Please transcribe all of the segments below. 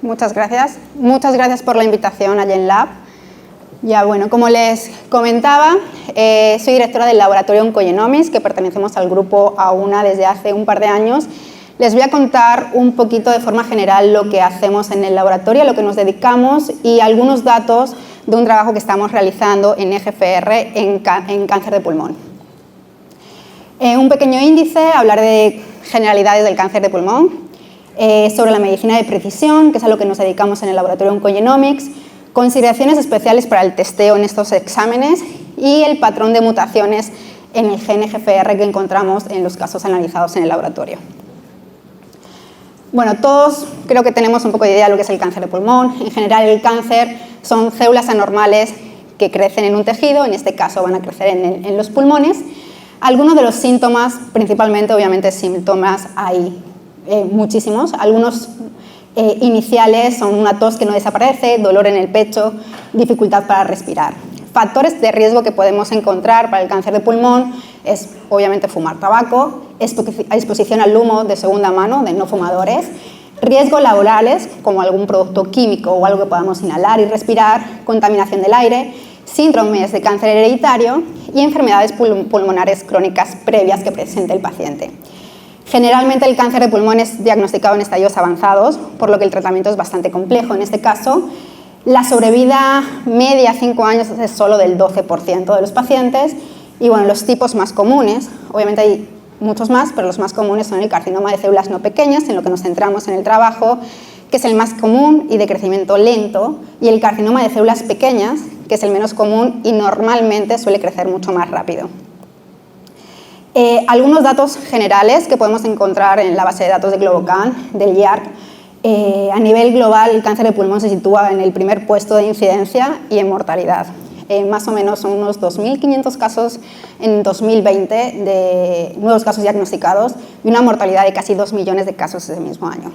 Muchas gracias. Muchas gracias por la invitación a GenLab. Ya, bueno, como les comentaba, soy directora del laboratorio Oncogenomics, que pertenecemos al grupo A1 desde hace un par de años. Les voy a contar un poquito de forma general lo que hacemos en el laboratorio, a lo que nos dedicamos y algunos datos de un trabajo que estamos realizando en EGFR en cáncer de pulmón. Un pequeño índice, hablar de generalidades del cáncer de pulmón, sobre la medicina de precisión, que es a lo que nos dedicamos en el laboratorio Oncogenomics, consideraciones especiales para el testeo en estos exámenes y el patrón de mutaciones en el gen EGFR que encontramos en los casos analizados en el laboratorio. Bueno, todos creo que tenemos un poco de idea de lo que es el cáncer de pulmón. En general, el cáncer son células anormales que crecen en un tejido, en este caso van a crecer en los pulmones. Algunos de los síntomas, principalmente, obviamente, síntomas hay muchísimos. Algunos iniciales son una tos que no desaparece, dolor en el pecho, dificultad para respirar. Factores de riesgo que podemos encontrar para el cáncer de pulmón es, obviamente, fumar tabaco, exposición al humo de segunda mano de no fumadores, riesgos laborales, como algún producto químico o algo que podamos inhalar y respirar, contaminación del aire, síndromes de cáncer hereditario y enfermedades pulmonares crónicas previas que presente el paciente. Generalmente el cáncer de pulmón es diagnosticado en estadios avanzados, por lo que el tratamiento es bastante complejo. En este caso, la sobrevida media a 5 años es solo del 12% de los pacientes. Y bueno, los tipos más comunes, obviamente hay muchos más, pero los más comunes son el carcinoma de células no pequeñas, en lo que nos centramos en el trabajo, que es el más común y de crecimiento lento, y el carcinoma de células pequeñas, que es el menos común y normalmente suele crecer mucho más rápido. Algunos datos generales que podemos encontrar en la base de datos de Globocan, del IARC. A nivel global, el cáncer de pulmón se sitúa en el primer puesto de incidencia y en mortalidad. Más o menos son unos 2.500 casos en 2020 de nuevos casos diagnosticados y una mortalidad de casi 2 millones de casos ese mismo año.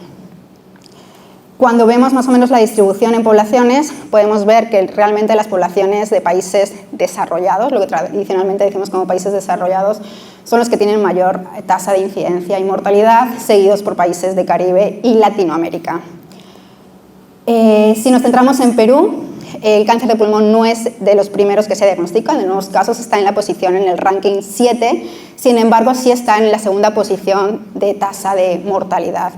Cuando vemos más o menos la distribución en poblaciones, podemos ver que realmente las poblaciones de países desarrollados, lo que tradicionalmente decimos como países desarrollados, son los que tienen mayor tasa de incidencia y mortalidad, seguidos por países de Caribe y Latinoamérica. Si nos centramos en Perú, el cáncer de pulmón no es de los primeros que se diagnostican, en unos casos está en la posición en el ranking 7, sin embargo sí está en la segunda posición de tasa de mortalidad.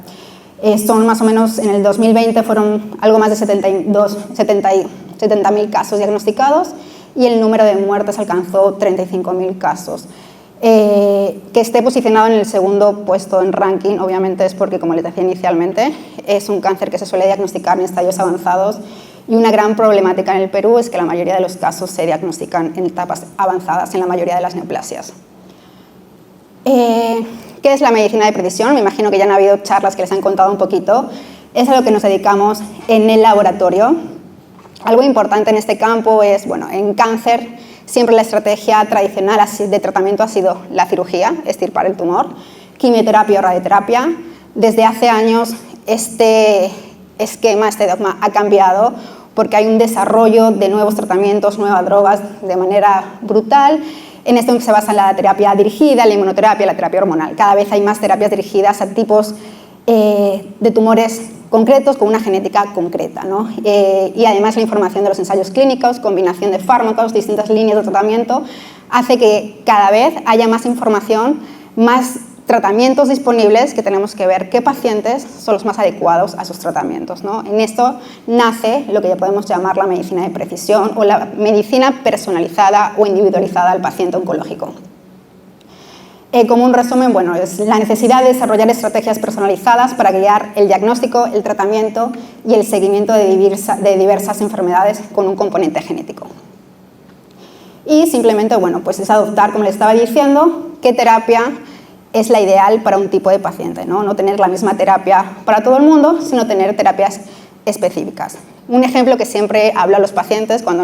Son más o menos, en el 2020 fueron algo más de 70.000 casos diagnosticados y el número de muertes alcanzó 35.000 casos. Que esté posicionado en el segundo puesto en ranking, obviamente es porque, como les decía inicialmente, es un cáncer que se suele diagnosticar en estadios avanzados y una gran problemática en el Perú es que la mayoría de los casos se diagnostican en etapas avanzadas en la mayoría de las neoplasias. ¿Qué es la medicina de precisión? Me imagino que ya han habido charlas que les han contado un poquito. Es a lo que nos dedicamos en el laboratorio. Algo importante en este campo es, bueno, en cáncer siempre la estrategia tradicional de tratamiento ha sido la cirugía, extirpar el tumor, quimioterapia o radioterapia. Desde hace años este esquema, este dogma ha cambiado porque hay un desarrollo de nuevos tratamientos, nuevas drogas de manera brutal. En esto se basa la terapia dirigida, la inmunoterapia, la terapia hormonal. Cada vez hay más terapias dirigidas a tipos de tumores concretos con una genética concreta, ¿no? Y además la información de los ensayos clínicos, combinación de fármacos, distintas líneas de tratamiento, hace que cada vez haya más información, más tratamientos disponibles que tenemos que ver qué pacientes son los más adecuados a sus tratamientos, ¿no? En esto nace lo que ya podemos llamar la medicina de precisión o la medicina personalizada o individualizada al paciente oncológico. Como un resumen, bueno, es la necesidad de desarrollar estrategias personalizadas para guiar el diagnóstico, el tratamiento y el seguimiento de diversas enfermedades con un componente genético. Y simplemente, bueno, pues es adoptar, como les estaba diciendo, qué terapia es la ideal para un tipo de paciente, ¿no? No tener la misma terapia para todo el mundo, sino tener terapias específicas. Un ejemplo que siempre hablo a los pacientes cuando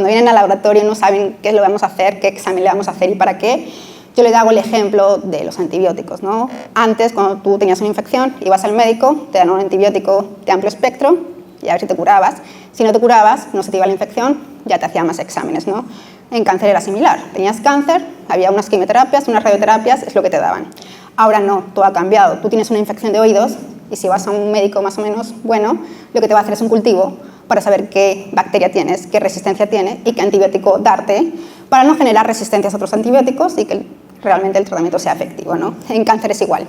vienen al laboratorio y no saben qué es lo que vamos a hacer, qué examen le vamos a hacer y para qué, yo les hago el ejemplo de los antibióticos, ¿no? Antes, cuando tú tenías una infección, ibas al médico, te dan un antibiótico de amplio espectro y a ver si te curabas. Si no te curabas, no se te iba la infección, ya te hacían más exámenes, ¿no? En cáncer era similar. Tenías cáncer, había unas quimioterapias, unas radioterapias, es lo que te daban. Ahora no, todo ha cambiado. Tú tienes una infección de oídos Y si vas a un médico más o menos bueno, lo que te va a hacer es un cultivo para saber qué bacteria tienes, qué resistencia tiene y qué antibiótico darte para no generar resistencias a otros antibióticos y que realmente el tratamiento sea efectivo, ¿no? En cáncer es igual.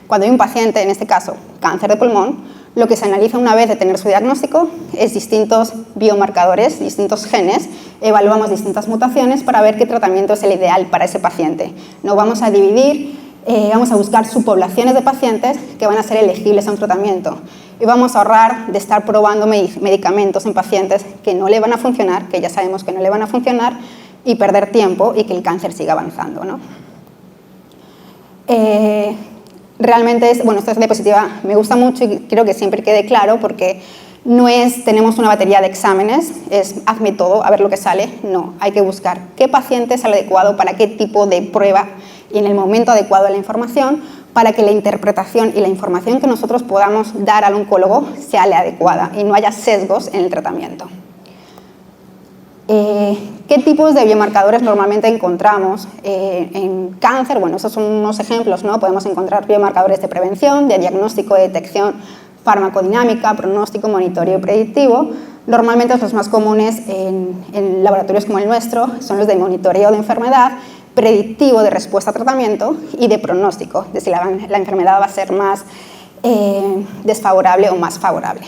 Cuando hay un paciente, en este caso cáncer de pulmón, lo que se analiza una vez de tener su diagnóstico es distintos biomarcadores, distintos genes, evaluamos distintas mutaciones para ver qué tratamiento es el ideal para ese paciente. No vamos a dividir, vamos a buscar subpoblaciones de pacientes que van a ser elegibles a un tratamiento y vamos a ahorrar de estar probando medicamentos en pacientes que no le van a funcionar, que ya sabemos que no le van a funcionar, y perder tiempo y que el cáncer siga avanzando, ¿no? Realmente, esta diapositiva me gusta mucho y quiero que siempre quede claro porque no es tenemos una batería de exámenes, es hazme todo, a ver lo que sale. No, hay que buscar qué paciente es el adecuado para qué tipo de prueba y en el momento adecuado de la información para que la interpretación y la información que nosotros podamos dar al oncólogo sea la adecuada y no haya sesgos en el tratamiento. ¿Qué tipos de biomarcadores normalmente encontramos en cáncer? Bueno, esos son unos ejemplos, ¿no? Podemos encontrar biomarcadores de prevención, de diagnóstico, de detección, farmacodinámica, pronóstico, monitoreo y predictivo. Normalmente los más comunes en laboratorios como el nuestro son los de monitoreo de enfermedad, predictivo de respuesta a tratamiento y de pronóstico, de si la enfermedad va a ser más desfavorable o más favorable.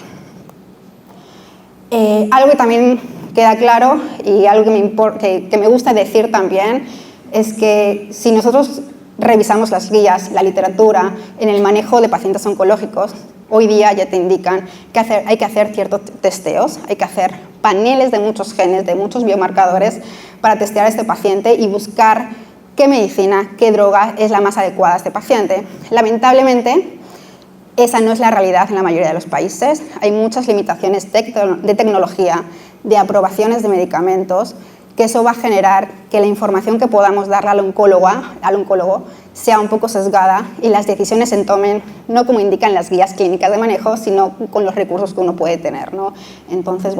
Algo que también queda claro y algo que me gusta decir también es que si nosotros revisamos las guías, la literatura en el manejo de pacientes oncológicos, hoy día ya te indican que hay que hacer ciertos testeos, hay que hacer paneles de muchos genes, de muchos biomarcadores para testear a este paciente y buscar qué medicina, qué droga es la más adecuada a este paciente. Lamentablemente, esa no es la realidad en la mayoría de los países. Hay muchas limitaciones de tecnología, de aprobaciones de medicamentos, que eso va a generar que la información que podamos darle al oncólogo sea un poco sesgada y las decisiones se tomen no como indican las guías clínicas de manejo, sino con los recursos que uno puede tener, ¿no? Entonces,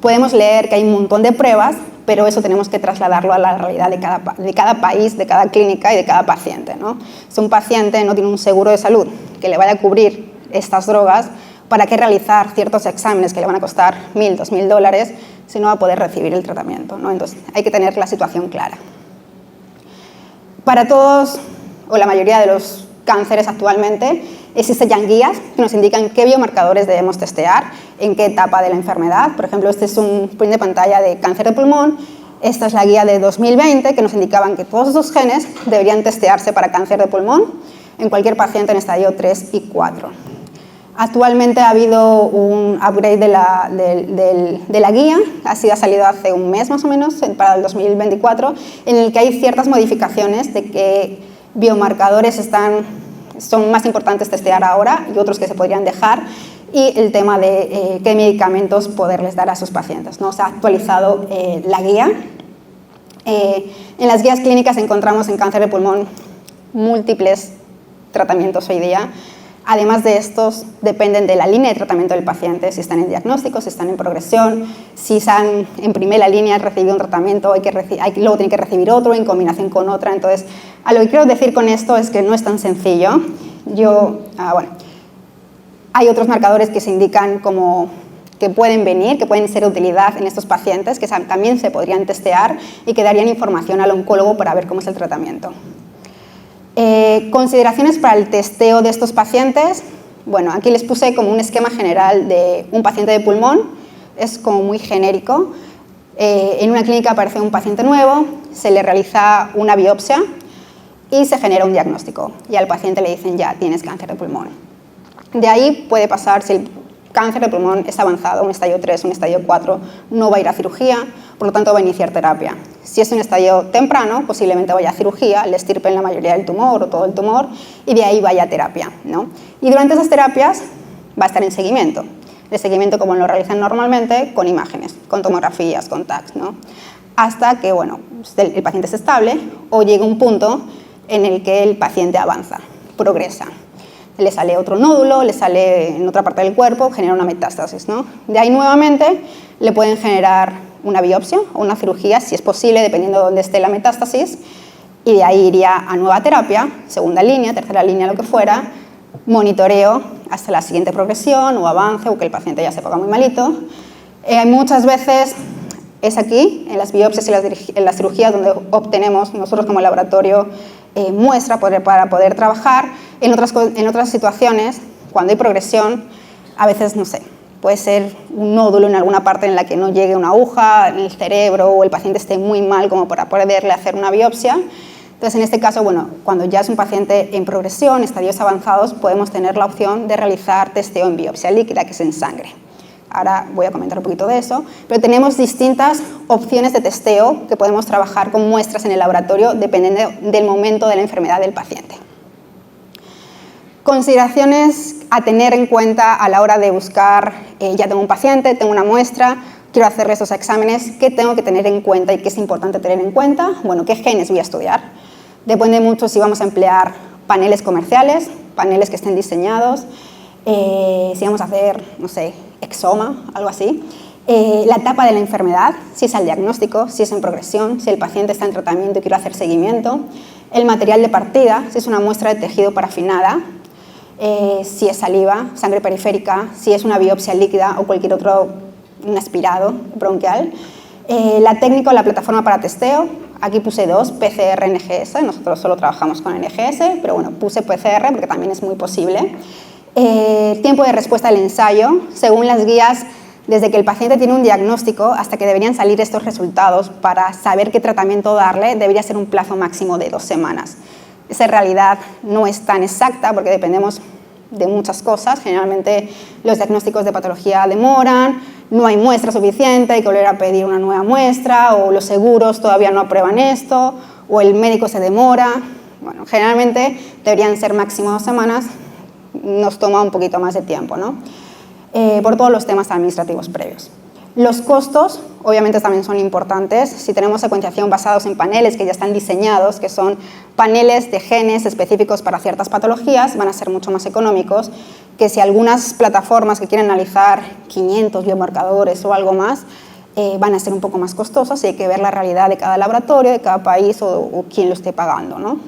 podemos leer que hay un montón de pruebas, pero eso tenemos que trasladarlo a la realidad de cada país, de cada clínica y de cada paciente, ¿no? Si un paciente no tiene un seguro de salud que le vaya a cubrir estas drogas, ¿para qué realizar ciertos exámenes que le van a costar $1.000, $2.000 si no va a poder recibir el tratamiento, ¿no? Entonces, hay que tener la situación clara. Para todos, o la mayoría de los cánceres actualmente, existen ya guías que nos indican qué biomarcadores debemos testear, en qué etapa de la enfermedad. Por ejemplo, este es un print de pantalla de cáncer de pulmón. Esta es la guía de 2020 que nos indicaban que todos esos genes deberían testearse para cáncer de pulmón en cualquier paciente en estadio 3 y 4. Actualmente ha habido un upgrade de la guía, ha salido hace un mes más o menos, para el 2024, en el que hay ciertas modificaciones de qué biomarcadores son más importantes testear ahora y otros que se podrían dejar, y el tema de qué medicamentos poderles dar a sus pacientes, ¿no? Se ha actualizado la guía. En las guías clínicas encontramos en cáncer de pulmón múltiples tratamientos hoy día. Además de estos, dependen de la línea de tratamiento del paciente, si están en diagnóstico, si están en progresión, si están en primera línea, han recibido un tratamiento, luego tienen que recibir otro en combinación con otra. Entonces, a lo que quiero decir con esto es que no es tan sencillo. Hay otros marcadores que se indican como que pueden venir, que pueden ser de utilidad en estos pacientes, que también se podrían testear y que darían información al oncólogo para ver cómo es el tratamiento. Consideraciones para el testeo de estos pacientes. Bueno, aquí les puse como un esquema general de un paciente de pulmón, es como muy genérico. En una clínica aparece un paciente nuevo, se le realiza una biopsia y se genera un diagnóstico. Y al paciente le dicen, ya, tienes cáncer de pulmón. De ahí puede pasar, si el cáncer de pulmón es avanzado, un estadio 3, un estadio 4, no va a ir a cirugía, por lo tanto va a iniciar terapia. Si es un estadio temprano, posiblemente vaya a cirugía, le extirpen la mayoría del tumor o todo el tumor y de ahí vaya a terapia, ¿no? Y durante esas terapias va a estar en seguimiento. El seguimiento como lo realizan normalmente, con imágenes, con tomografías, con TACs, ¿no? Hasta que, el paciente es estable o llega un punto en el que el paciente avanza, progresa. Le sale otro nódulo, le sale en otra parte del cuerpo, genera una metástasis, ¿no? De ahí nuevamente le pueden generar una biopsia o una cirugía, si es posible, dependiendo de dónde esté la metástasis, y de ahí iría a nueva terapia, segunda línea, tercera línea, lo que fuera, monitoreo hasta la siguiente progresión o avance o que el paciente ya se ponga muy malito. Muchas veces es aquí, en las biopsias y en las cirugías, donde obtenemos nosotros como laboratorio muestra para poder trabajar. En otras situaciones, cuando hay progresión, a veces, no sé, puede ser un nódulo en alguna parte en la que no llegue una aguja, en el cerebro, o el paciente esté muy mal como para poderle hacer una biopsia. Entonces, en este caso, bueno, cuando ya es un paciente en progresión, estadios avanzados, podemos tener la opción de realizar testeo en biopsia líquida, que es en sangre. Ahora voy a comentar un poquito de eso, pero tenemos distintas opciones de testeo que podemos trabajar con muestras en el laboratorio dependiendo del momento de la enfermedad del paciente. Consideraciones a tener en cuenta a la hora de buscar, ya tengo un paciente, tengo una muestra, quiero hacerle estos exámenes, ¿qué tengo que tener en cuenta y qué es importante tener en cuenta? Bueno, ¿qué genes voy a estudiar? Depende mucho si vamos a emplear paneles comerciales, paneles que estén diseñados, si vamos a hacer, no sé, exoma, algo así. La etapa de la enfermedad, si es al diagnóstico, si es en progresión, si el paciente está en tratamiento y quiero hacer seguimiento. El material de partida, si es una muestra de tejido parafinada, si es saliva, sangre periférica, si es una biopsia líquida o cualquier otro, un aspirado bronquial. La técnica o la plataforma para testeo, aquí puse dos, PCR, NGS, nosotros solo trabajamos con NGS, pero bueno, puse PCR porque también es muy posible. Tiempo de respuesta al ensayo, según las guías, desde que el paciente tiene un diagnóstico hasta que deberían salir estos resultados para saber qué tratamiento darle, debería ser un plazo máximo de 2 semanas. Esa realidad no es tan exacta porque dependemos de muchas cosas. Generalmente los diagnósticos de patología demoran, no hay muestra suficiente, hay que volver a pedir una nueva muestra, o los seguros todavía no aprueban esto, o el médico se demora. Bueno, generalmente deberían ser máximo 2 semanas, nos toma un poquito más de tiempo, ¿no? Por todos los temas administrativos previos. Los costos, obviamente, también son importantes. Si tenemos secuenciación basados en paneles que ya están diseñados, que son paneles de genes específicos para ciertas patologías, van a ser mucho más económicos que si algunas plataformas que quieren analizar 500 biomarcadores o algo más, van a ser un poco más costosos y hay que ver la realidad de cada laboratorio, de cada país o quién lo esté pagando, ¿no?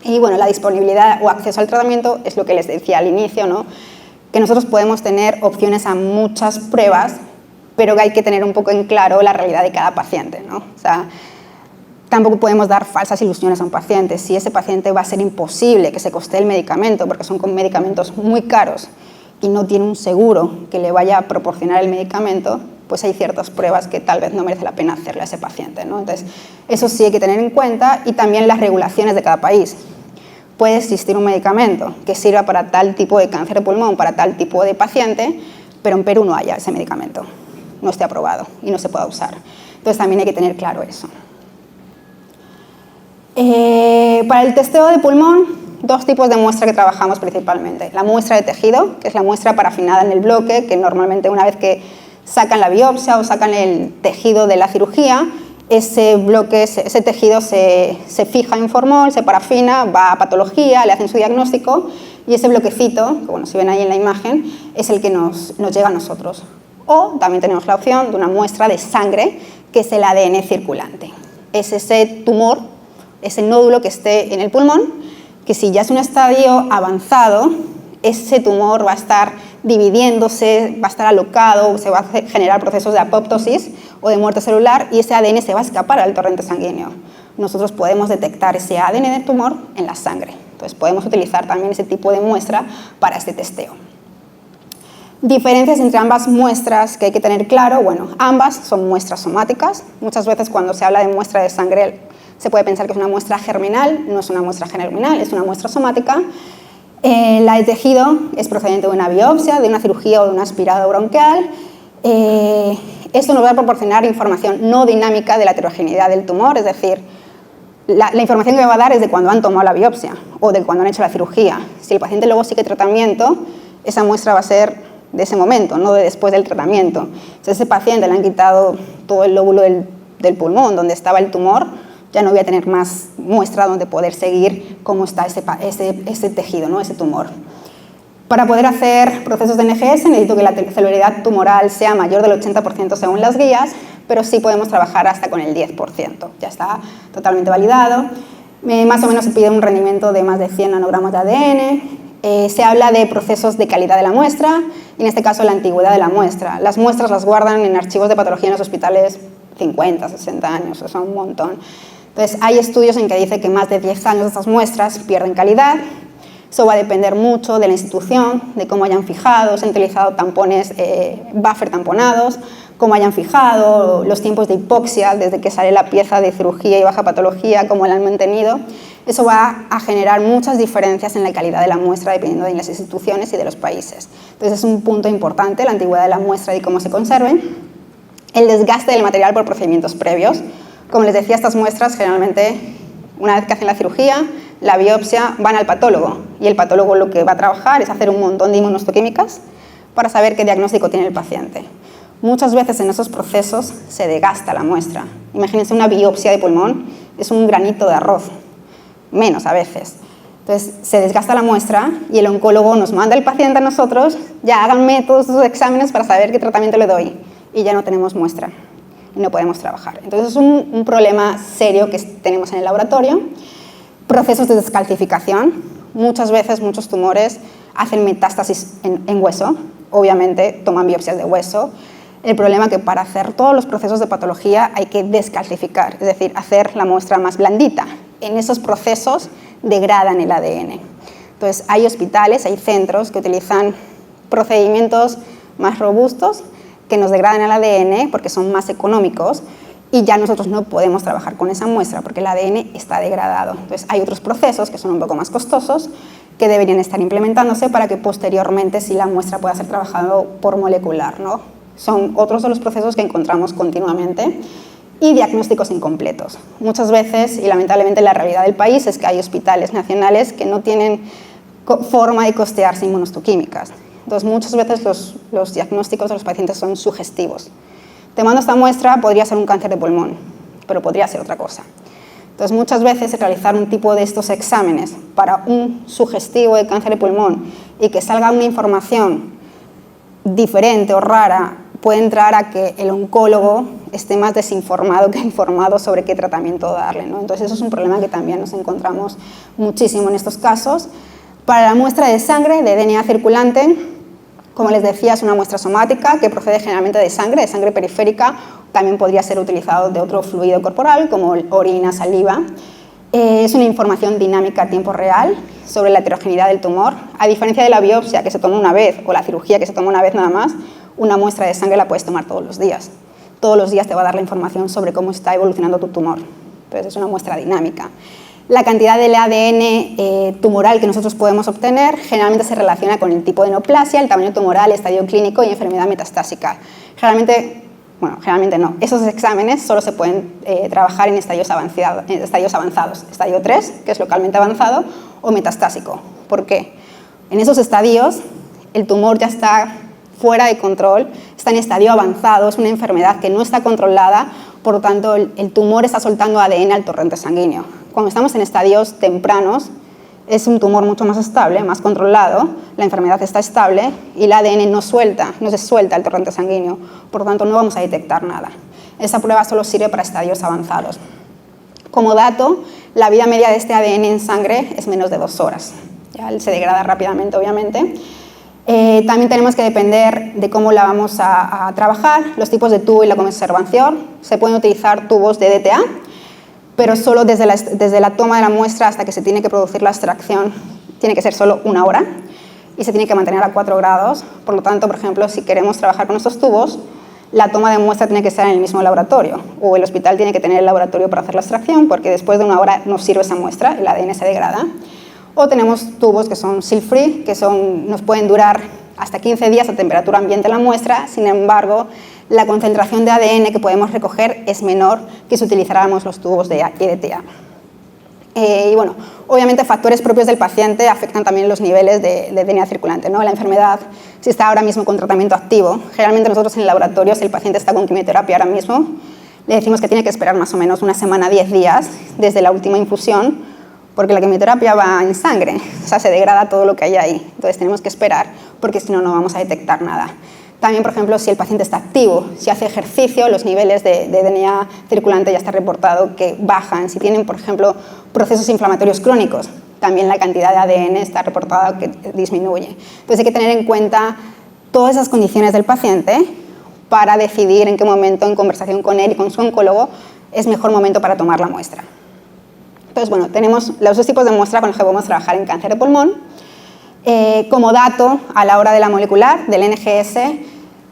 Y bueno, la disponibilidad o acceso al tratamiento es lo que les decía al inicio, ¿no? Que nosotros podemos tener opciones a muchas pruebas, pero que hay que tener un poco en claro la realidad de cada paciente, ¿no? O sea, tampoco podemos dar falsas ilusiones a un paciente. Si ese paciente va a ser imposible que se costee el medicamento, porque son medicamentos muy caros y no tiene un seguro que le vaya a proporcionar el medicamento, pues hay ciertas pruebas que tal vez no merece la pena hacerle a ese paciente, ¿no? Entonces, eso sí hay que tener en cuenta, y también las regulaciones de cada país. Puede existir un medicamento que sirva para tal tipo de cáncer de pulmón, para tal tipo de paciente, pero en Perú no haya ese medicamento, no esté aprobado y no se pueda usar. Entonces, también hay que tener claro eso. Para el testeo de pulmón, 2 tipos de muestra que trabajamos principalmente. La muestra de tejido, que es la muestra parafinada en el bloque, que normalmente una vez que sacan la biopsia o sacan el tejido de la cirugía, ese bloque, ese tejido se fija en formol, se parafina, va a patología, le hacen su diagnóstico, y ese bloquecito, que bueno, si ven ahí en la imagen, es el que nos llega a nosotros. O también tenemos la opción de una muestra de sangre, que es el ADN circulante. Es ese tumor, ese nódulo que esté en el pulmón, que si ya es un estadio avanzado, ese tumor va a estar dividiéndose, va a estar alocado, se va a generar procesos de apoptosis o de muerte celular, y ese ADN se va a escapar al torrente sanguíneo. Nosotros podemos detectar ese ADN del tumor en la sangre. Entonces podemos utilizar también ese tipo de muestra para este testeo. Diferencias entre ambas muestras que hay que tener claro. Bueno, ambas son muestras somáticas. Muchas veces cuando se habla de muestra de sangre se puede pensar que es una muestra germinal. No es una muestra germinal, es una muestra somática. La de tejido es procedente de una biopsia, de una cirugía o de un aspirado bronquial. Esto nos va a proporcionar información no dinámica de la heterogeneidad del tumor, es decir, la información que me va a dar es de cuando han tomado la biopsia o de cuando han hecho la cirugía. Si el paciente luego sigue tratamiento, esa muestra va a ser de ese momento, no de después del tratamiento. Si a ese paciente le han quitado todo el lóbulo del pulmón donde estaba el tumor, ya no voy a tener más muestra donde poder seguir cómo está ese tejido, ¿no? Ese tumor. Para poder hacer procesos de NGS necesito que la celularidad tumoral sea mayor del 80% según las guías, pero sí podemos trabajar hasta con el 10%. Ya está totalmente validado. Más o menos se pide un rendimiento de más de 100 nanogramos de ADN. se habla de procesos de calidad de la muestra y en este caso la antigüedad de la muestra. Las muestras las guardan en archivos de patología en los hospitales 50, 60 años, o sea, un montón. Entonces, hay estudios en que dice que más de 10 años de estas muestras pierden calidad. Eso va a depender mucho de la institución, de cómo hayan fijado, se han utilizado tampones buffer tamponados, cómo hayan fijado, los tiempos de hipoxia, desde que sale la pieza de cirugía y baja patología, cómo la han mantenido. Eso va a generar muchas diferencias en la calidad de la muestra dependiendo de las instituciones y de los países. Entonces, es un punto importante, la antigüedad de la muestra y cómo se conserven. El desgaste del material por procedimientos previos. Como les decía, estas muestras generalmente, una vez que hacen la cirugía, la biopsia, van al patólogo y el patólogo lo que va a trabajar es hacer un montón de inmunohistoquímicas para saber qué diagnóstico tiene el paciente. Muchas veces en esos procesos se desgasta la muestra. Imagínense una biopsia de pulmón, es un granito de arroz, menos a veces. Entonces se desgasta la muestra y el oncólogo nos manda al paciente a nosotros, ya háganme todos esos exámenes para saber qué tratamiento le doy y ya no tenemos muestra y no podemos trabajar. Entonces es un problema serio que tenemos en el laboratorio. Procesos de descalcificación. Muchas veces muchos tumores hacen metástasis en hueso. Obviamente toman biopsias de hueso. El problema es que para hacer todos los procesos de patología hay que descalcificar, es decir, hacer la muestra más blandita. En esos procesos degradan el ADN. Entonces hay hospitales, hay centros que utilizan procedimientos más robustos que nos degradan el ADN porque son más económicos y ya nosotros no podemos trabajar con esa muestra porque el ADN está degradado. Entonces hay otros procesos que son un poco más costosos que deberían estar implementándose para que posteriormente sí la muestra pueda ser trabajada por molecular, ¿no? Son otros de los procesos que encontramos continuamente. Y diagnósticos incompletos. Muchas veces, y lamentablemente la realidad del país, es que hay hospitales nacionales que no tienen forma de costearse inmunohistoquímicas. Entonces, muchas veces los diagnósticos de los pacientes son sugestivos. Te mando esta muestra, podría ser un cáncer de pulmón, pero podría ser otra cosa. Entonces, muchas veces realizar un tipo de estos exámenes para un sugestivo de cáncer de pulmón y que salga una información diferente o rara puede entrar a que el oncólogo esté más desinformado que informado sobre qué tratamiento darle, ¿no? Entonces, eso es un problema que también nos encontramos muchísimo en estos casos. Para la muestra de sangre, de DNA circulante, como les decía, es una muestra somática que procede generalmente de sangre periférica, también podría ser utilizado de otro fluido corporal, como orina, saliva. Es una información dinámica a tiempo real sobre la heterogeneidad del tumor. A diferencia de la biopsia que se toma una vez o la cirugía que se toma una vez nada más, una muestra de sangre la puedes tomar todos los días. Todos los días te va a dar la información sobre cómo está evolucionando tu tumor. Entonces es una muestra dinámica. La cantidad del ADN tumoral que nosotros podemos obtener generalmente se relaciona con el tipo de neoplasia, el tamaño tumoral, estadio clínico y enfermedad metastásica. Generalmente no. Esos exámenes solo se pueden trabajar en estadios avanzados. Estadio 3, que es localmente avanzado, o metastásico. ¿Por qué? En esos estadios el tumor ya está fuera de control, está en estadio avanzado, es una enfermedad que no está controlada, por lo tanto el tumor está soltando ADN al torrente sanguíneo. Cuando estamos en estadios tempranos, es un tumor mucho más estable, más controlado, la enfermedad está estable y el ADN no se suelta el torrente sanguíneo, por lo tanto no vamos a detectar nada. Esa prueba solo sirve para estadios avanzados. Como dato, la vida media de este ADN en sangre es menos de 2 horas. Ya se degrada rápidamente, obviamente. También tenemos que depender de cómo la vamos a trabajar, los tipos de tubo y la conservación. Se pueden utilizar tubos de DTA, pero solo desde la toma de la muestra hasta que se tiene que producir la extracción tiene que ser solo 1 hora y se tiene que mantener a 4 grados. Por lo tanto, por ejemplo, si queremos trabajar con estos tubos, la toma de muestra tiene que estar en el mismo laboratorio o el hospital tiene que tener el laboratorio para hacer la extracción porque después de 1 hora no sirve esa muestra, el ADN se degrada. O tenemos tubos que son seal-free, que nos pueden durar hasta 15 días a temperatura ambiente la muestra, sin embargo, la concentración de ADN que podemos recoger es menor que si utilizáramos los tubos de EDTA. Y bueno, obviamente factores propios del paciente afectan también los niveles de DNA circulante, ¿no? La enfermedad, si está ahora mismo con tratamiento activo, generalmente nosotros en el laboratorio, si el paciente está con quimioterapia ahora mismo, le decimos que tiene que esperar más o menos 1 semana, 10 días desde la última infusión, porque la quimioterapia va en sangre, o sea, se degrada todo lo que hay ahí. Entonces tenemos que esperar, porque si no, no vamos a detectar nada. También, por ejemplo, si el paciente está activo, si hace ejercicio, los niveles de DNA circulante ya está reportado que bajan. Si tienen, por ejemplo, procesos inflamatorios crónicos, también la cantidad de ADN está reportada que disminuye. Entonces hay que tener en cuenta todas esas condiciones del paciente para decidir en qué momento, en conversación con él y con su oncólogo, es mejor momento para tomar la muestra. Entonces, bueno, tenemos los dos tipos de muestra con los que podemos trabajar en cáncer de pulmón. Como dato, a la hora de la molecular, del NGS,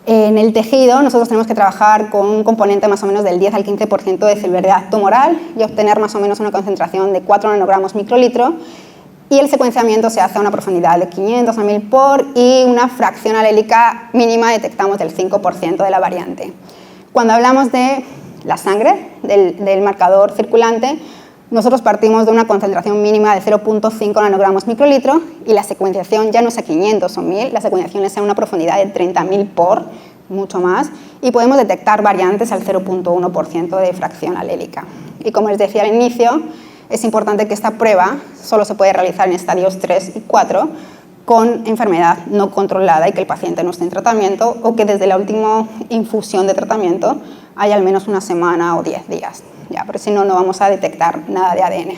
en el tejido nosotros tenemos que trabajar con un componente más o menos del 10 al 15% de celularidad tumoral y obtener más o menos una concentración de 4 nanogramos microlitro, y el secuenciamiento se hace a una profundidad de 500 a 1000 por y una fracción alélica mínima detectamos del 5% de la variante. Cuando hablamos de la sangre, del marcador circulante, nosotros partimos de una concentración mínima de 0.5 nanogramos microlitro y la secuenciación ya no es a 500 o 1000, la secuenciación es a una profundidad de 30.000 por, mucho más, y podemos detectar variantes al 0.1% de fracción alélica. Y como les decía al inicio, es importante que esta prueba solo se puede realizar en estadios 3 y 4 con enfermedad no controlada y que el paciente no esté en tratamiento o que desde la última infusión de tratamiento haya al menos una semana o 10 días. Ya, pero si no, no vamos a detectar nada de ADN.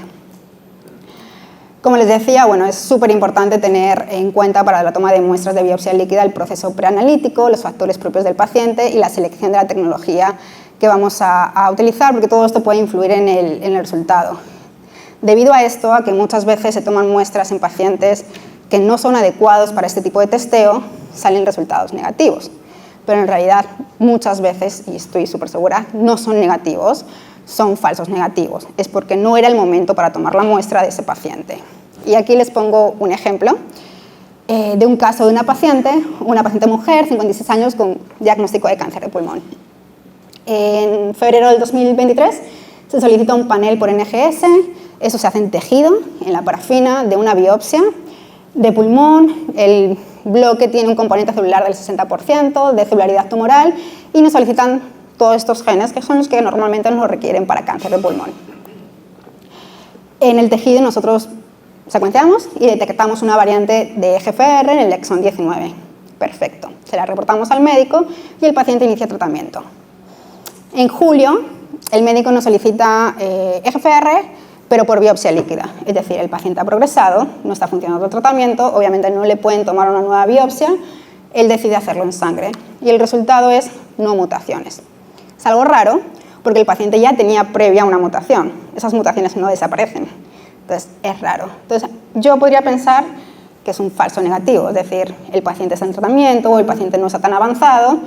Como les decía, bueno, es súper importante tener en cuenta para la toma de muestras de biopsia líquida el proceso preanalítico, los factores propios del paciente y la selección de la tecnología que vamos a utilizar, porque todo esto puede influir en el resultado. Debido a esto, a que muchas veces se toman muestras en pacientes que no son adecuados para este tipo de testeo, salen resultados negativos. Pero en realidad, muchas veces, y estoy súper segura, no son negativos, son falsos negativos. Es porque no era el momento para tomar la muestra de ese paciente. Y aquí les pongo un ejemplo de un caso de una paciente mujer, 56 años, con diagnóstico de cáncer de pulmón. En febrero del 2023 se solicita un panel por NGS, eso se hace en tejido, en la parafina, de una biopsia de pulmón. El bloque tiene un componente celular del 60% de celularidad tumoral y nos solicitan todos estos genes que son los que normalmente nos requieren para cáncer de pulmón. En el tejido nosotros secuenciamos y detectamos una variante de EGFR en el exón 19. Perfecto. Se la reportamos al médico y el paciente inicia tratamiento. En julio, el médico nos solicita EGFR, pero por biopsia líquida. Es decir, el paciente ha progresado, no está funcionando el tratamiento, obviamente no le pueden tomar una nueva biopsia, él decide hacerlo en sangre y el resultado es no mutaciones. Es algo raro porque el paciente ya tenía previa una mutación. Esas mutaciones no desaparecen. Entonces, es raro. Entonces, yo podría pensar que es un falso negativo, es decir, el paciente está en tratamiento o el paciente no está tan avanzado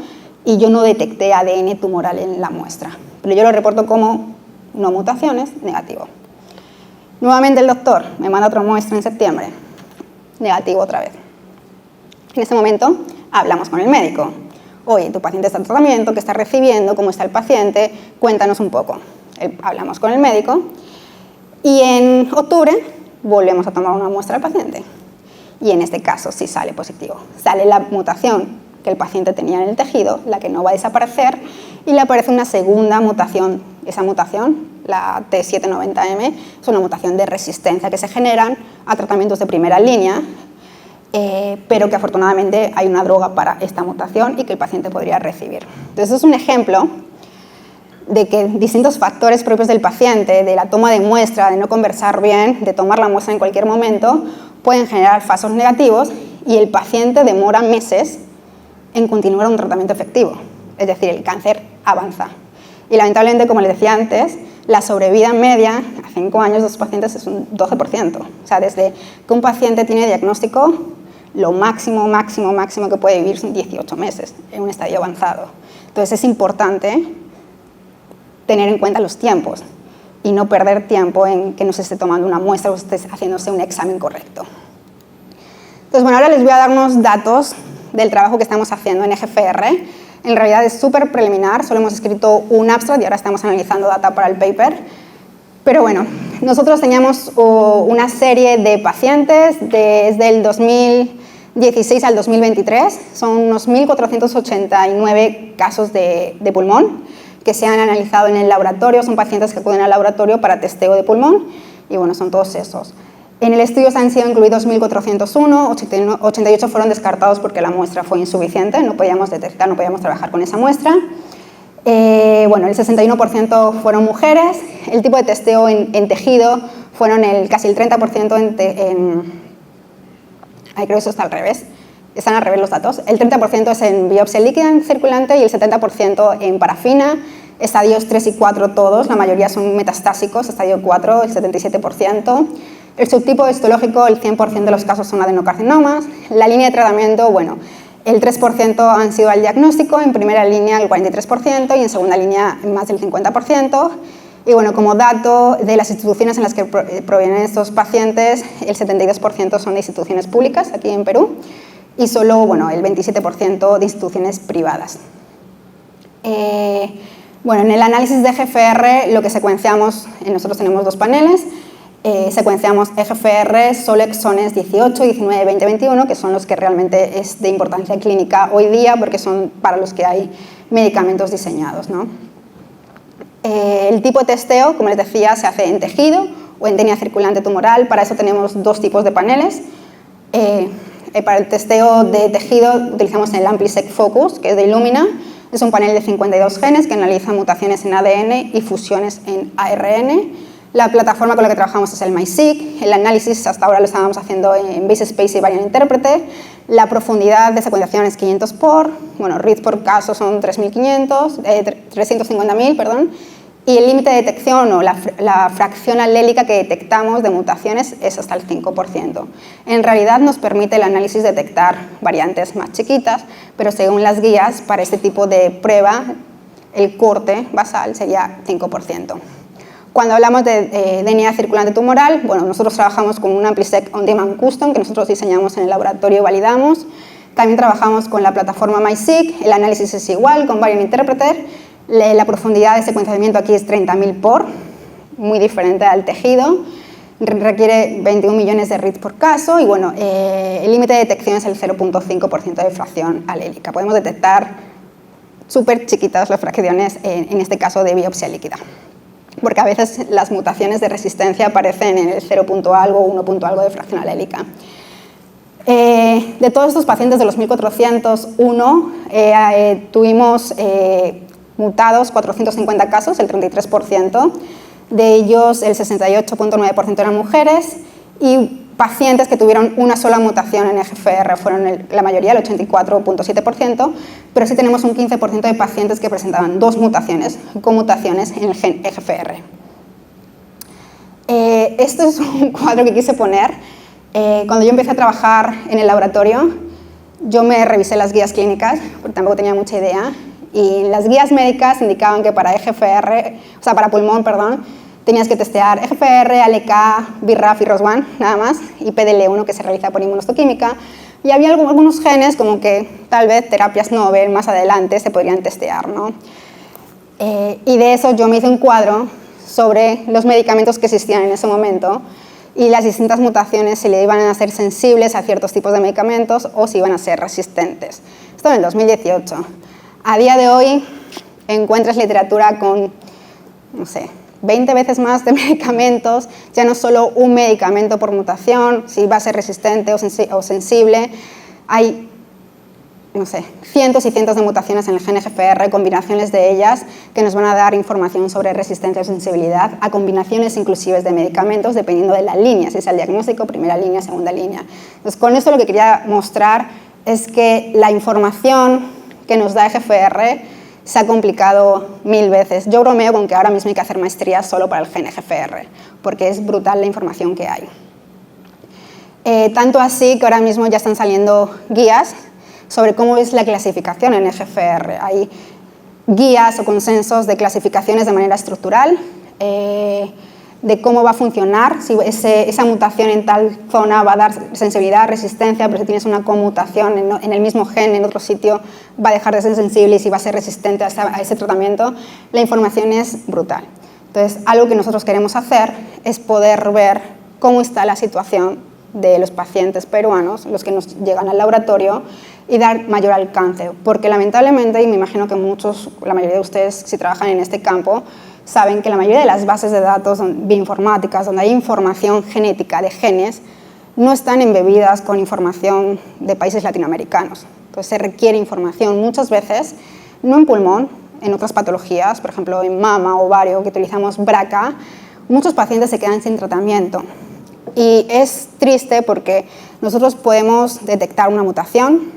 y yo no detecté ADN tumoral en la muestra. Pero yo lo reporto como no mutaciones, negativo. Nuevamente el doctor me manda otra muestra en septiembre, negativo otra vez. En ese momento hablamos con el médico. Oye, tu paciente está en tratamiento, ¿qué está recibiendo? ¿Cómo está el paciente? Cuéntanos un poco. Hablamos con el médico y en octubre volvemos a tomar una muestra del paciente. Y en este caso sí sale positivo. Sale la mutación que el paciente tenía en el tejido, la que no va a desaparecer, y le aparece una segunda mutación. Esa mutación, la T790M, es una mutación de resistencia que se generan a tratamientos de primera línea, pero que afortunadamente hay una droga para esta mutación y que el paciente podría recibir. Entonces, es un ejemplo de que distintos factores propios del paciente, de la toma de muestra, de no conversar bien, de tomar la muestra en cualquier momento, pueden generar falsos negativos y el paciente demora meses en continuar un tratamiento efectivo. Es decir, el cáncer avanza. Y lamentablemente, como les decía antes, la sobrevida media a 5 años de los pacientes es un 12%. O sea, desde que un paciente tiene diagnóstico, lo máximo que puede vivir son 18 meses en un estadio avanzado. Entonces es importante tener en cuenta los tiempos y no perder tiempo en que no se esté tomando una muestra o esté haciéndose un examen correcto. Entonces, bueno, ahora les voy a dar unos datos del trabajo que estamos haciendo en EGFR. En realidad es súper preliminar, solo hemos escrito un abstract y ahora estamos analizando data para el paper. Pero bueno, nosotros teníamos una serie de pacientes desde el 2016 al 2023. Son unos 1.489 casos de pulmón que se han analizado en el laboratorio. Son pacientes que acuden al laboratorio para testeo de pulmón y bueno, son todos esos. En el estudio se han sido incluidos 1.401, 88 fueron descartados porque la muestra fue insuficiente, no podíamos detectar, no podíamos trabajar con esa muestra. Bueno, el 61% fueron mujeres. El tipo de testeo en tejido fueron casi el 30% creo que eso está al revés. Están al revés los datos. El 30% es en biopsia líquida en circulante y el 70% en parafina. Estadios 3 y 4 todos, la mayoría son metastásicos, estadio 4, el 77%. El subtipo histológico, el 100% de los casos son adenocarcinomas. La línea de tratamiento, bueno, el 3% han sido al diagnóstico, en primera línea el 43% y en segunda línea más del 50%. Y bueno, como dato de las instituciones en las que provienen estos pacientes, el 72% son de instituciones públicas aquí en Perú y solo el 27% de instituciones privadas. Bueno, en el análisis de EGFR lo que secuenciamos, nosotros tenemos dos paneles, secuenciamos EGFR solo exones 18, 19, 20, 21, que son los que realmente es de importancia clínica hoy día porque son para los que hay medicamentos diseñados, ¿no? El tipo de testeo, como les decía, se hace en tejido o en tenia circulante tumoral. Para eso tenemos dos tipos de paneles. Para el testeo de tejido utilizamos el AmpliSec Focus, que es de Illumina. Es un panel de 52 genes que analiza mutaciones en ADN y fusiones en ARN. La plataforma con la que trabajamos es el MySeq. El análisis hasta ahora lo estábamos haciendo en BaseSpace y Variant Interpreter. La profundidad de secuenciación es 500 por, reads por caso son 350.000, perdón. Y el límite de detección o la fracción alélica que detectamos de mutaciones es hasta el 5%. En realidad nos permite el análisis detectar variantes más chiquitas, pero según las guías, para este tipo de prueba, el corte basal sería 5%. Cuando hablamos de DNA circulante tumoral, nosotros trabajamos con un AmpliSec On Demand Custom que nosotros diseñamos en el laboratorio y validamos. También trabajamos con la plataforma MySeq, el análisis es igual con Variant Interpreter. La profundidad de secuenciamiento aquí es 30.000 por, muy diferente al tejido. Requiere 21 millones de reads por caso y el límite de detección es el 0.5% de fracción alélica. Podemos detectar súper chiquitas las fracciones, en este caso de biopsia líquida, porque a veces las mutaciones de resistencia aparecen en el 0. algo o 1. algo de fracción alélica. De todos estos pacientes de los 1401, tuvimos mutados 450 casos, el 33%. De ellos, el 68.9% eran mujeres y pacientes que tuvieron una sola mutación en EGFR fueron la mayoría, el 84.7%, pero sí tenemos un 15% de pacientes que presentaban dos mutaciones, conmutaciones en el gen EGFR. Este es un cuadro que quise poner. Cuando yo empecé a trabajar en el laboratorio, yo me revisé las guías clínicas, porque tampoco tenía mucha idea, y las guías médicas indicaban que para EGFR, o sea, para pulmón, perdón, tenías que testear EGFR, ALK, BRAF y ROS1, nada más, y PDL1, que se realiza por inmunohistoquímica. Y había algunos genes como que tal vez terapias Nobel más adelante se podrían testear, ¿no? Y de eso yo me hice un cuadro sobre los medicamentos que existían en ese momento y las distintas mutaciones, si le iban a ser sensibles a ciertos tipos de medicamentos o si iban a ser resistentes. Esto en el 2018. A día de hoy encuentras literatura con, 20 veces más de medicamentos, ya no solo un medicamento por mutación, si va a ser resistente o sensible. Hay, cientos y cientos de mutaciones en el gen EGFR, combinaciones de ellas que nos van a dar información sobre resistencia o sensibilidad, a combinaciones inclusive de medicamentos, dependiendo de la línea, si es el diagnóstico, primera línea, segunda línea. Entonces, con esto lo que quería mostrar es que la información que nos da EGFR se ha complicado 1000 veces. Yo bromeo con que ahora mismo hay que hacer maestría solo para el gen EGFR, porque es brutal la información que hay. Tanto así que ahora mismo ya están saliendo guías sobre cómo es la clasificación en EGFR. Hay guías o consensos de clasificaciones de manera estructural, de cómo va a funcionar, si esa mutación en tal zona va a dar sensibilidad, resistencia, pero si tienes una conmutación en el mismo gen, en otro sitio, va a dejar de ser sensible y si va a ser resistente a ese tratamiento. La información es brutal. Entonces, algo que nosotros queremos hacer es poder ver cómo está la situación de los pacientes peruanos, los que nos llegan al laboratorio, y dar mayor alcance, porque lamentablemente, y me imagino que la mayoría de ustedes, si trabajan en este campo, saben que la mayoría de las bases de datos bioinformáticas, donde hay información genética de genes, no están embebidas con información de países latinoamericanos. Entonces se requiere información muchas veces, no en pulmón, en otras patologías, por ejemplo en mama, ovario, que utilizamos BRCA, muchos pacientes se quedan sin tratamiento. Y es triste porque nosotros podemos detectar una mutación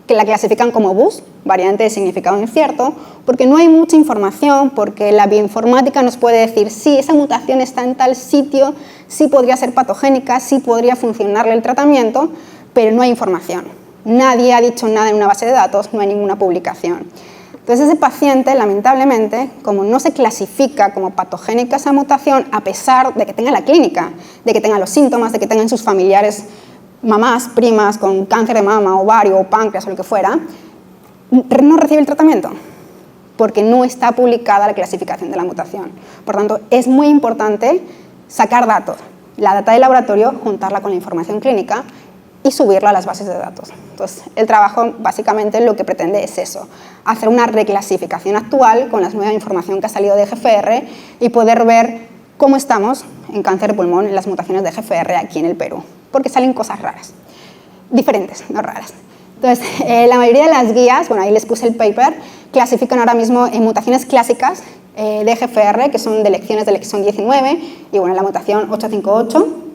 que la clasifican como BUS, variante de significado incierto, porque no hay mucha información, porque la bioinformática nos puede decir sí, esa mutación está en tal sitio, sí podría ser patogénica, sí podría funcionarle el tratamiento, pero no hay información. Nadie ha dicho nada en una base de datos, no hay ninguna publicación. Entonces ese paciente, lamentablemente, como no se clasifica como patogénica esa mutación, a pesar de que tenga la clínica, de que tenga los síntomas, de que tengan sus familiares mamás, primas con cáncer de mama, ovario o páncreas o lo que fuera, no recibe el tratamiento porque no está publicada la clasificación de la mutación. Por tanto, es muy importante sacar datos, la data de laboratorio, juntarla con la información clínica y subirla a las bases de datos. Entonces, el trabajo básicamente lo que pretende es eso, hacer una reclasificación actual con la nueva información que ha salido de GFR y poder ver cómo estamos en cáncer de pulmón en las mutaciones de GFR aquí en el Perú, porque salen cosas raras, diferentes, no raras. Entonces, la mayoría de las guías, bueno, ahí les puse el paper, clasifican ahora mismo en mutaciones clásicas de GFR, que son de lecciones del exón 19, y bueno, la mutación 858,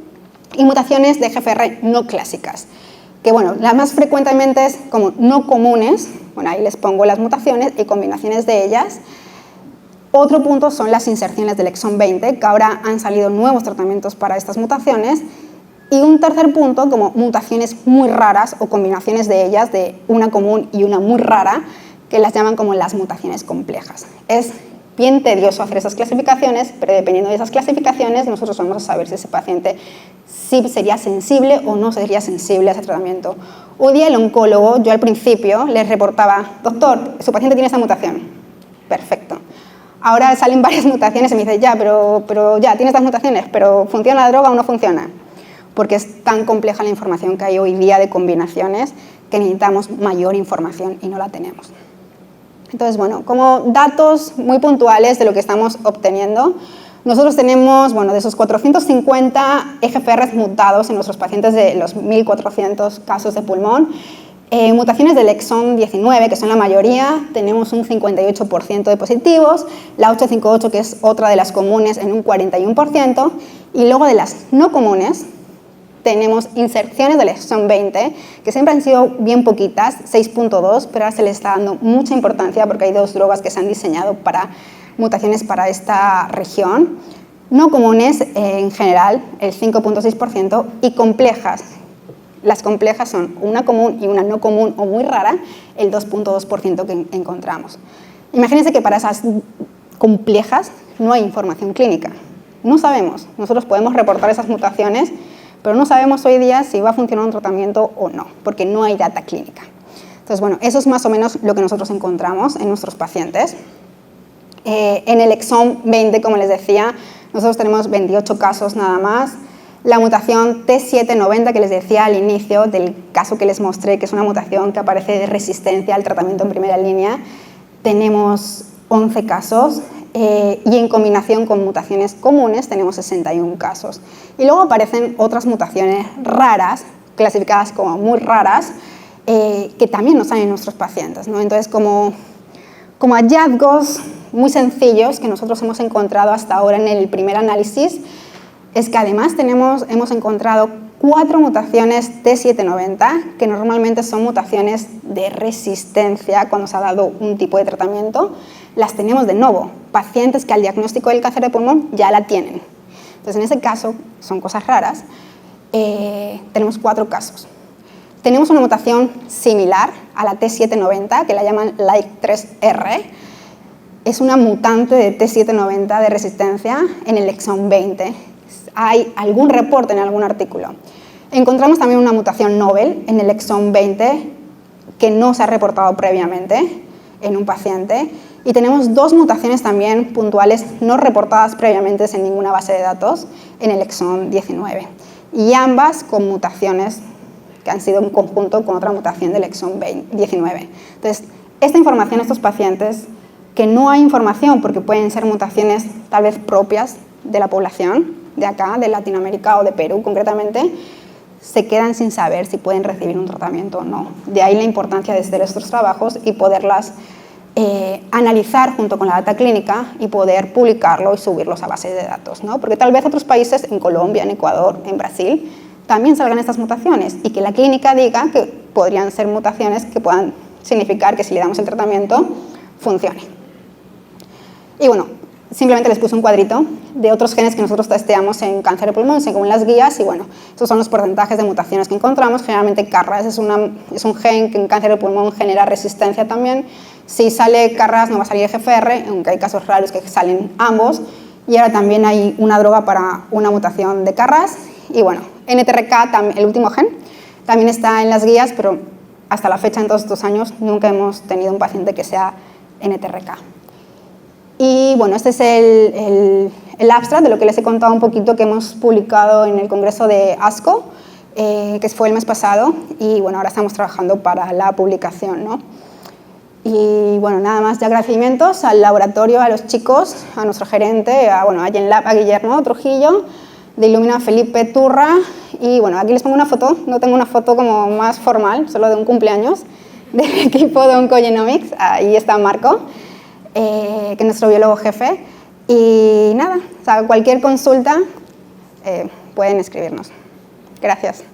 y mutaciones de GFR no clásicas, que bueno, las más frecuentemente es como no comunes, bueno, ahí les pongo las mutaciones y combinaciones de ellas. Otro punto son las inserciones del exón 20, que ahora han salido nuevos tratamientos para estas mutaciones. Y un tercer punto, como mutaciones muy raras o combinaciones de ellas, de una común y una muy rara, que las llaman como las mutaciones complejas. Es bien tedioso hacer esas clasificaciones, pero dependiendo de esas clasificaciones, nosotros vamos a saber si ese paciente sí sería sensible o no sería sensible a ese tratamiento. Un día el oncólogo, yo al principio les reportaba, doctor, su paciente tiene esa mutación. Perfecto. Ahora salen varias mutaciones y me dice, ya, pero ya, tiene estas mutaciones, pero ¿funciona la droga o no funciona? Porque es tan compleja la información que hay hoy día de combinaciones que necesitamos mayor información y no la tenemos. Entonces, bueno, como datos muy puntuales de lo que estamos obteniendo, nosotros tenemos, bueno, de esos 450 EGFRs mutados en nuestros pacientes de los 1.400 casos de pulmón, mutaciones del exón 19, que son la mayoría, tenemos un 58% de positivos, la 858, que es otra de las comunes, en un 41%, y luego de las no comunes, tenemos inserciones del exón 20, que siempre han sido bien poquitas, 6.2, pero ahora se les está dando mucha importancia porque hay dos drogas que se han diseñado para mutaciones para esta región. No comunes, en general, el 5.6%, y complejas. Las complejas son una común y una no común o muy rara, el 2.2% que encontramos. Imagínense que para esas complejas no hay información clínica. No sabemos. Nosotros podemos reportar esas mutaciones, pero no sabemos hoy día si va a funcionar un tratamiento o no, porque no hay data clínica. Entonces, bueno, eso es más o menos lo que nosotros encontramos en nuestros pacientes. En el exón 20, como les decía, nosotros tenemos 28 casos nada más. La mutación T790, que les decía al inicio del caso que les mostré, que es una mutación que aparece de resistencia al tratamiento en primera línea, tenemos 11 casos. Y en combinación con mutaciones comunes tenemos 61 casos. Y luego aparecen otras mutaciones raras, clasificadas como muy raras, que también nos salen en nuestros pacientes, ¿no? Entonces, como hallazgos muy sencillos que nosotros hemos encontrado hasta ahora en el primer análisis, es que además hemos encontrado 4 mutaciones T790, que normalmente son mutaciones de resistencia cuando se ha dado un tipo de tratamiento. Las tenemos de nuevo, pacientes que al diagnóstico del cáncer de pulmón ya la tienen. Entonces, en ese caso, son cosas raras, tenemos 4 casos. Tenemos una mutación similar a la T790, que la llaman LIKE3R. Es una mutante de T790 de resistencia en el exón 20. Hay algún reporte en algún artículo. Encontramos también una mutación novel en el exón 20 que no se ha reportado previamente en un paciente. Y tenemos 2 mutaciones también puntuales no reportadas previamente en ninguna base de datos en el exón 19. Y ambas con mutaciones que han sido en conjunto con otra mutación del exón 19. Entonces, esta información a estos pacientes, que no hay información porque pueden ser mutaciones tal vez propias de la población de acá, de Latinoamérica o de Perú concretamente, se quedan sin saber si pueden recibir un tratamiento o no. De ahí la importancia de hacer estos trabajos y poderlas analizar junto con la data clínica y poder publicarlo y subirlos a bases de datos, ¿no? Porque tal vez otros países, en Colombia, en Ecuador, en Brasil, también salgan estas mutaciones y que la clínica diga que podrían ser mutaciones que puedan significar que si le damos el tratamiento, funcione. Y bueno, simplemente les puse un cuadrito de otros genes que nosotros testeamos en cáncer de pulmón según las guías y bueno, estos son los porcentajes de mutaciones que encontramos. Generalmente KRAS es un gen que en cáncer de pulmón genera resistencia también. Si sale KRAS no va a salir GFR, aunque hay casos raros que salen ambos. Y ahora también hay una droga para una mutación de KRAS. Y bueno, NTRK, el último gen, también está en las guías, pero hasta la fecha, en todos estos años, nunca hemos tenido un paciente que sea NTRK. Y bueno, este es el abstract de lo que les he contado un poquito que hemos publicado en el congreso de ASCO, que fue el mes pasado, y bueno, ahora estamos trabajando para la publicación, ¿no? Y bueno, nada más de agradecimientos al laboratorio, a los chicos, a nuestro gerente, a Genlab, a Guillermo Trujillo, de Illumina Felipe Turra, y bueno, aquí les pongo una foto, no tengo una foto como más formal, solo de un cumpleaños, del equipo de Oncogenomics, ahí está Marco, que es nuestro biólogo jefe, y nada, o sea, cualquier consulta pueden escribirnos. Gracias.